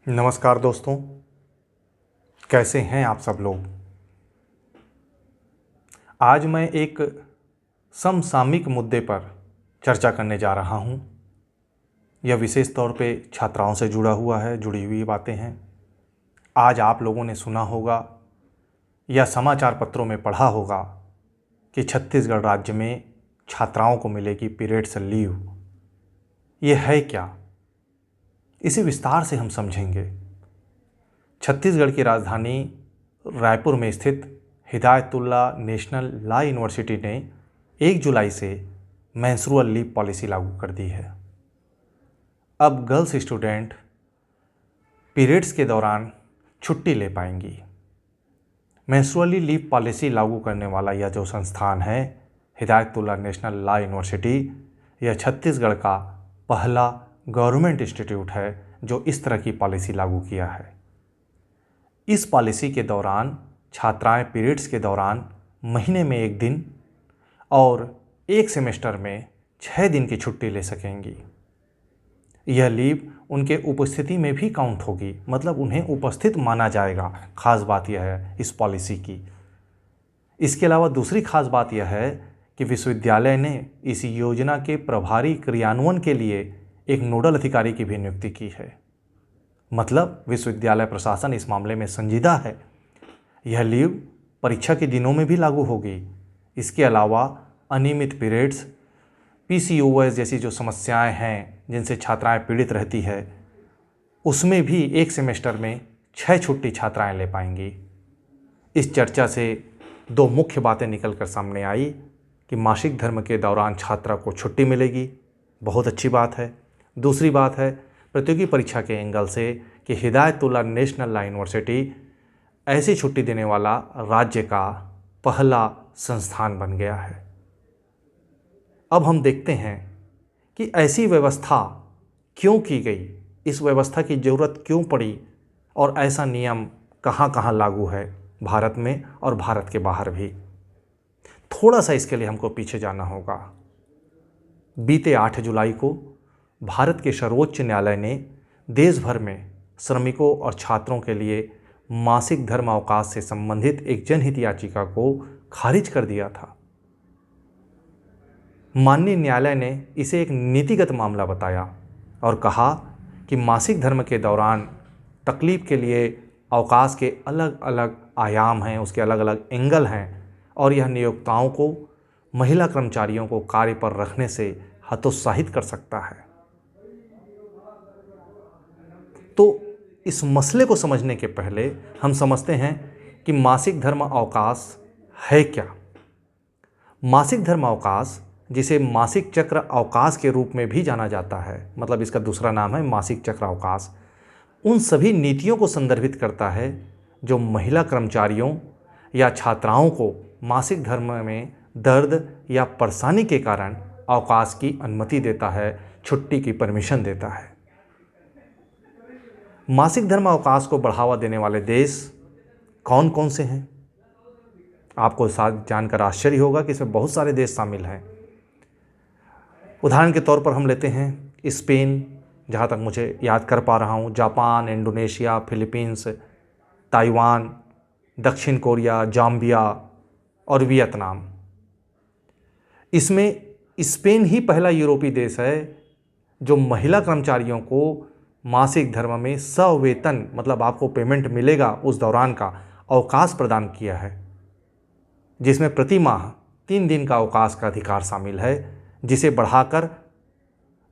नमस्कार दोस्तों, कैसे हैं आप सब लोग। आज मैं एक समसामयिक मुद्दे पर चर्चा करने जा रहा हूं। यह विशेष तौर पे छात्राओं से जुड़ी हुई बातें हैं। आज आप लोगों ने सुना होगा या समाचार पत्रों में पढ़ा होगा कि छत्तीसगढ़ राज्य में छात्राओं को मिलेगी पीरियड्स लीव। ये है क्या, इसे विस्तार से हम समझेंगे। छत्तीसगढ़ की राजधानी रायपुर में स्थित हिदायतुल्ला नेशनल लॉ यूनिवर्सिटी ने 1 जुलाई से मेंस्ट्रुअल लीव पॉलिसी लागू कर दी है। अब गर्ल्स स्टूडेंट पीरियड्स के दौरान छुट्टी ले पाएंगी। मेंस्ट्रुअल लीव पॉलिसी लागू करने वाला यह जो संस्थान है, हिदायतुल्ला नेशनल लॉ यूनिवर्सिटी, यह छत्तीसगढ़ का पहला गवर्नमेंट इंस्टीट्यूट है जो इस तरह की पॉलिसी लागू किया है। इस पॉलिसी के दौरान छात्राएं पीरियड्स के दौरान महीने में 1 दिन और 1 सेमेस्टर में 6 दिन की छुट्टी ले सकेंगी। यह लीव उनके उपस्थिति में भी काउंट होगी, मतलब उन्हें उपस्थित माना जाएगा। खास बात यह है इस पॉलिसी की। इसके अलावा दूसरी खास बात यह है कि विश्वविद्यालय ने इस योजना के प्रभारी क्रियान्वयन के लिए एक नोडल अधिकारी की भी नियुक्ति की है। मतलब विश्वविद्यालय प्रशासन इस मामले में संजीदा है। यह लीव परीक्षा के दिनों में भी लागू होगी। इसके अलावा अनियमित पीरियड्स, पीसीओएस जैसी जो समस्याएं हैं जिनसे छात्राएं पीड़ित रहती है, उसमें भी 1 सेमेस्टर में 6 छुट्टी छात्राएं ले पाएंगी। इस चर्चा से 2 मुख्य बातें निकलकर सामने आई कि मासिक धर्म के दौरान छात्रा को छुट्टी मिलेगी, बहुत अच्छी बात है। दूसरी बात है प्रतियोगी परीक्षा के एंगल से कि हिदायतुल्ला नेशनल लॉ यूनिवर्सिटी ऐसी छुट्टी देने वाला राज्य का पहला संस्थान बन गया है। अब हम देखते हैं कि ऐसी व्यवस्था क्यों की गई, इस व्यवस्था की ज़रूरत क्यों पड़ी और ऐसा नियम कहाँ कहाँ लागू है भारत में और भारत के बाहर भी। थोड़ा सा इसके लिए हमको पीछे जाना होगा। बीते 8 जुलाई को भारत के सर्वोच्च न्यायालय ने देश भर में श्रमिकों और छात्रों के लिए मासिक धर्म अवकाश से संबंधित एक जनहित याचिका को खारिज कर दिया था। माननीय न्यायालय ने इसे एक नीतिगत मामला बताया और कहा कि मासिक धर्म के दौरान तकलीफ के लिए अवकाश के अलग अलग आयाम हैं, उसके अलग अलग एंगल हैं और यह नियोक्ताओं को महिला कर्मचारियों को कार्य पर रखने से हतोत्साहित कर सकता है। तो इस मसले को समझने के पहले हम समझते हैं कि मासिक धर्म अवकाश है क्या। मासिक धर्म अवकाश, जिसे मासिक चक्र अवकाश के रूप में भी जाना जाता है, मतलब इसका दूसरा नाम है मासिक चक्र अवकाश, उन सभी नीतियों को संदर्भित करता है जो महिला कर्मचारियों या छात्राओं को मासिक धर्म में दर्द या परेशानी के कारण अवकाश की अनुमति देता है, छुट्टी की परमिशन देता है। मासिक धर्म अवकाश को बढ़ावा देने वाले देश कौन कौन से हैं? आपको साथ जानकर आश्चर्य होगा कि इसमें बहुत सारे देश शामिल हैं। उदाहरण के तौर पर हम लेते हैं स्पेन, जहाँ तक मुझे याद कर पा रहा हूँ, जापान, इंडोनेशिया, फिलीपींस, ताइवान, दक्षिण कोरिया, जाम्बिया और वियतनाम। इसमें स्पेन ही पहला यूरोपीय देश है जो महिला कर्मचारियों को मासिक धर्म में सवेतन, मतलब आपको पेमेंट मिलेगा उस दौरान का, अवकाश प्रदान किया है, जिसमें प्रति माह 3 दिन का अवकाश का अधिकार शामिल है, जिसे बढ़ाकर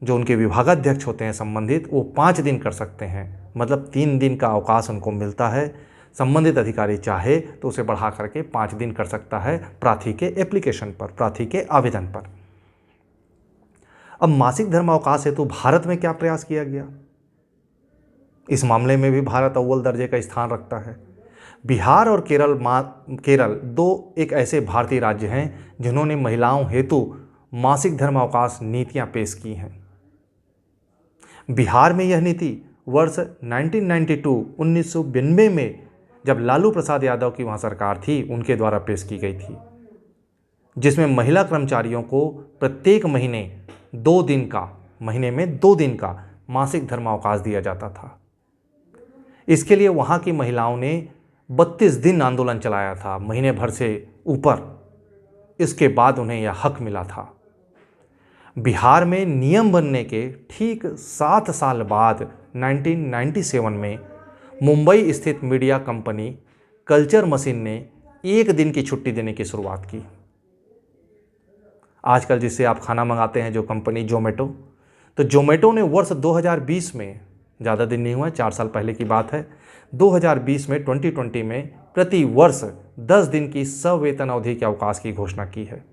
जो उनके विभागाध्यक्ष होते हैं संबंधित, वो 5 दिन कर सकते हैं। मतलब 3 दिन का अवकाश उनको मिलता है। संबंधित अधिकारी चाहे तो उसे बढ़ा करके 5 दिन कर सकता है प्रार्थी के एप्लीकेशन पर, प्रार्थी के आवेदन पर। अब मासिक धर्म अवकाश हेतु भारत में क्या प्रयास किया गया? इस मामले में भी भारत अव्वल दर्जे का स्थान रखता है। बिहार और केरल 2 एक ऐसे भारतीय राज्य हैं जिन्होंने महिलाओं हेतु मासिक धर्म अवकाश नीतियां पेश की हैं। बिहार में यह नीति वर्ष 1992 में, जब लालू प्रसाद यादव की वहाँ सरकार थी, उनके द्वारा पेश की गई थी, जिसमें महिला कर्मचारियों को प्रत्येक महीने 2 दिन का मासिक धर्म अवकाश दिया जाता था। इसके लिए वहाँ की महिलाओं ने 32 दिन आंदोलन चलाया था, महीने भर से ऊपर। इसके बाद उन्हें यह हक मिला था। बिहार में नियम बनने के ठीक 7 साल बाद 1997 में मुंबई स्थित मीडिया कंपनी कल्चर मशीन ने एक दिन की छुट्टी देने की शुरुआत की। आजकल जिससे आप खाना मंगाते हैं जो कंपनी जोमेटो, तो जोमेटो ने वर्ष 2020 में, ज़्यादा दिन नहीं हुआ, 4 साल पहले की बात है, 2020 में 2020 में प्रति वर्ष 10 दिन की सवेतन अवधि के अवकाश की घोषणा की है।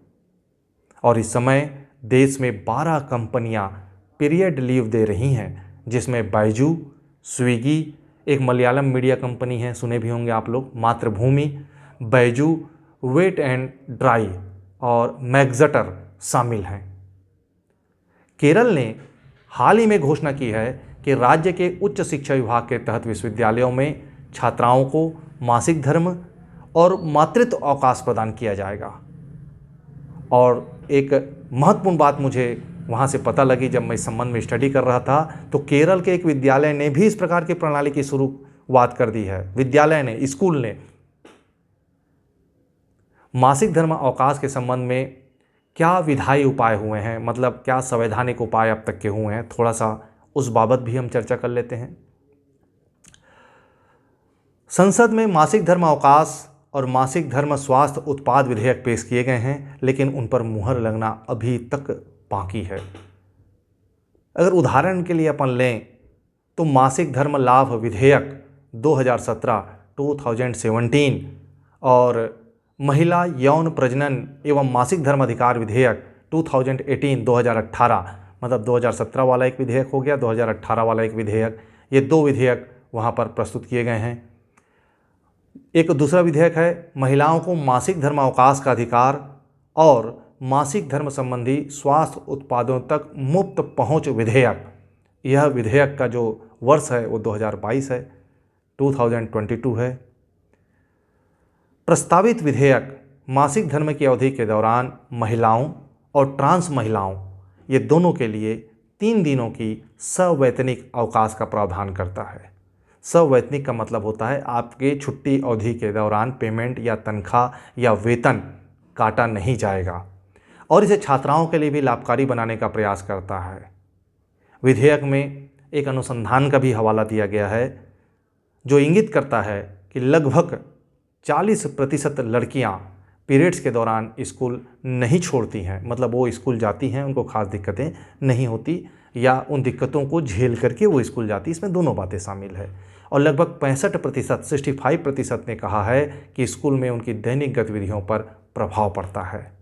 और इस समय देश में 12 कंपनियां पीरियड लीव दे रही हैं, जिसमें बायजू, स्विगी, एक मलयालम मीडिया कंपनी है, सुने भी होंगे आप लोग, मातृभूमि, बैजू, वेट एंड ड्राई और मैक्सटर शामिल हैं। केरल ने हाल ही में घोषणा की है कि राज्य के उच्च शिक्षा विभाग के तहत विश्वविद्यालयों में छात्राओं को मासिक धर्म और मातृत्व अवकाश प्रदान किया जाएगा। और एक महत्वपूर्ण बात मुझे वहाँ से पता लगी जब मैं इस संबंध में स्टडी कर रहा था, तो केरल के एक विद्यालय ने भी इस प्रकार की प्रणाली की शुरुआत कर दी है। विद्यालय ने, स्कूल ने। मासिक धर्म अवकाश के संबंध में क्या विधायी उपाय हुए हैं, मतलब क्या संवैधानिक उपाय अब तक के हुए हैं, थोड़ा सा उस बाबत भी हम चर्चा कर लेते हैं। संसद में मासिक धर्म अवकाश और मासिक धर्म स्वास्थ्य उत्पाद विधेयक पेश किए गए हैं, लेकिन उन पर मुहर लगना अभी तक बाकी है। अगर उदाहरण के लिए अपन लें तो मासिक धर्म लाभ विधेयक 2017 और महिला यौन प्रजनन एवं मासिक धर्म अधिकार विधेयक 2018 मतलब 2017 वाला एक विधेयक हो गया, 2018 वाला एक विधेयक, ये 2 विधेयक वहाँ पर प्रस्तुत किए गए हैं। एक दूसरा विधेयक है महिलाओं को मासिक धर्म अवकाश का अधिकार और मासिक धर्म संबंधी स्वास्थ्य उत्पादों तक मुफ्त पहुंच विधेयक। यह विधेयक का जो वर्ष है वो 2022 है, 2022 है। प्रस्तावित विधेयक मासिक धर्म की अवधि के दौरान महिलाओं और ट्रांस महिलाओं, ये दोनों के लिए 3 दिनों की सवैतनिक अवकाश का प्रावधान करता है। सवैतनिक का मतलब होता है आपके छुट्टी अवधि के दौरान पेमेंट या तनख्वाह या वेतन काटा नहीं जाएगा, और इसे छात्राओं के लिए भी लाभकारी बनाने का प्रयास करता है। विधेयक में एक अनुसंधान का भी हवाला दिया गया है जो इंगित करता है कि लगभग 40% लड़कियां पीरियड्स के दौरान स्कूल नहीं छोड़ती हैं, मतलब वो स्कूल जाती हैं, उनको खास दिक्कतें नहीं होती या उन दिक्कतों को झेल करके वो स्कूल जाती, इसमें दोनों बातें शामिल है। और लगभग 65% ने कहा है कि स्कूल में उनकी दैनिक गतिविधियों पर प्रभाव पड़ता है।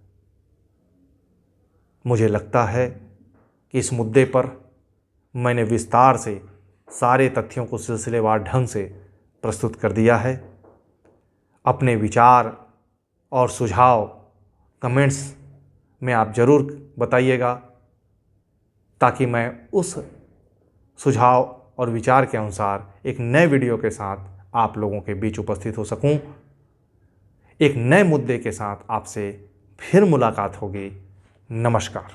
मुझे लगता है कि इस मुद्दे पर मैंने विस्तार से सारे तथ्यों को सिलसिलेवार ढंग से प्रस्तुत कर दिया है। अपने विचार और सुझाव कमेंट्स में आप ज़रूर बताइएगा, ताकि मैं उस सुझाव और विचार के अनुसार एक नए वीडियो के साथ आप लोगों के बीच उपस्थित हो सकूं। एक नए मुद्दे के साथ आपसे फिर मुलाकात होगी। नमस्कार।